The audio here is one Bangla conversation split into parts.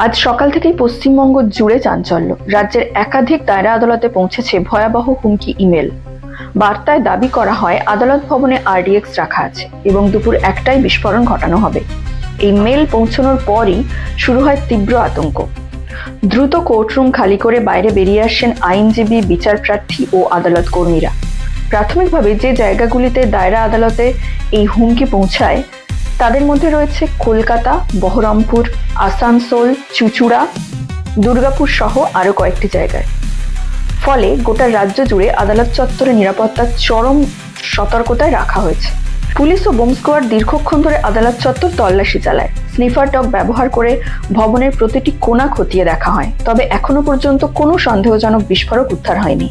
আজ সকাল থেকেই পশ্চিমবঙ্গ জুড়ে চাঞ্চল্য। রাজ্যের একাধিক দায়রা আদালতে পৌঁছেছে ভয়াবহ হুমকি ইমেল। বার্তায় দাবি করা হয় আদালত ভবনে আরডিএক্স রাখা আছে এবং দুপুর 1টায় বিস্ফোরণ ঘটানো হবে। এই মেল পৌঁছানোর পরই শুরু হয় তীব্র আতঙ্ক। দ্রুত কোর্টরুম খালি করে বাইরে বেরিয়ে আসেন আইনজীবী, বিচারপ্রার্থী ও আদালত কর্মীরা। প্রাথমিকভাবে যে জায়গাগুলিতে দায়রা আদালতে এই হুমকি পৌঁছায় তাদের মধ্যে রয়েছে কলকাতা, বহরমপুর, আসানসোল, চুঁচুড়া, দুর্গাপুর সহ আরো কয়েকটি জায়গায়। ফলে গোটা রাজ্য জুড়ে আদালত চত্বরে নিরাপত্তা চরম সতর্কতায় রাখা হয়েছে। পুলিশ ও বোম স্কোয়াড দীর্ঘক্ষণ ধরে আদালত চত্বর তল্লাশি চালায়। স্নিফার ডগ ব্যবহার করে ভবনের প্রতিটি কোণা খতিয়ে দেখা হয়, তবে এখনো পর্যন্ত কোনো সন্দেহজনক বিস্ফোরক উদ্ধার হয়নি।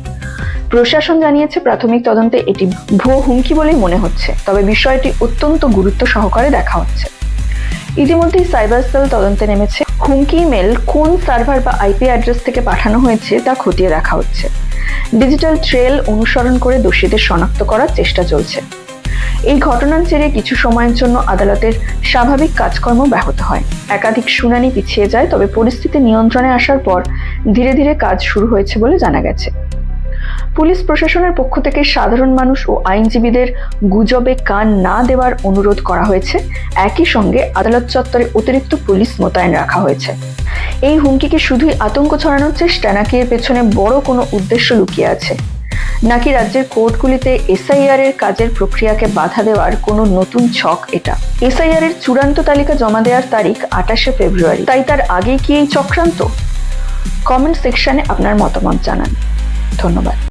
প্রশাসন জানিয়েছে প্রাথমিক তদন্তে এটি ভুয়ো হুমকি বলেই মনে হচ্ছে, তবে বিষয়টি অত্যন্ত গুরুত্ব সহকারে দেখা হচ্ছে। ইতিমধ্যেই সাইবার সেল তদন্তে নেমেছে। হুমকি ইমেল কোন সার্ভার বা আইপি অ্যাড্রেস থেকে পাঠানো হয়েছে তা খতিয়ে দেখা হচ্ছে। ডিজিটাল ট্রেল অনুসরণ করে দোষীদের শনাক্ত করার চেষ্টা চলছে। এই ঘটনার জেরে কিছু সময়ের জন্য আদালতের স্বাভাবিক কাজকর্ম ব্যাহত হয়। একাধিক শুনানি পিছিয়ে যায়, তবে পরিস্থিতি নিয়ন্ত্রণে আসার পর ধীরে ধীরে কাজ শুরু হয়েছে বলে জানা গেছে। পুলিশ প্রশাসনের পক্ষ থেকে সাধারণ মানুষ ও আইনজীবীদের গুজবে কান না দেওয়ার অনুরোধ করা হয়েছে। একই সঙ্গে আদালত চত্বরে অতিরিক্ত পুলিশ মোতায়েন রাখা হয়েছে। এই হুমকিকে শুধুই আতঙ্ক ছড়ানোর চেষ্টা, নাকি এর পেছনে বড় কোনো উদ্দেশ্য লুকিয়ে আছে? নাকি রাজ্যের কোর্টগুলিতে এসআইআর এর কাজের প্রক্রিয়াকে বাধা দেওয়ার কোনো নতুন ছক এটা? এসআইআর এর চূড়ান্ত তালিকা জমা দেওয়ার তারিখ 28শে ফেব্রুয়ারি, তাই তার আগে কি এই চক্রান্ত? কমেন্ট সেকশনে আপনার মতামত জানান। ধন্যবাদ।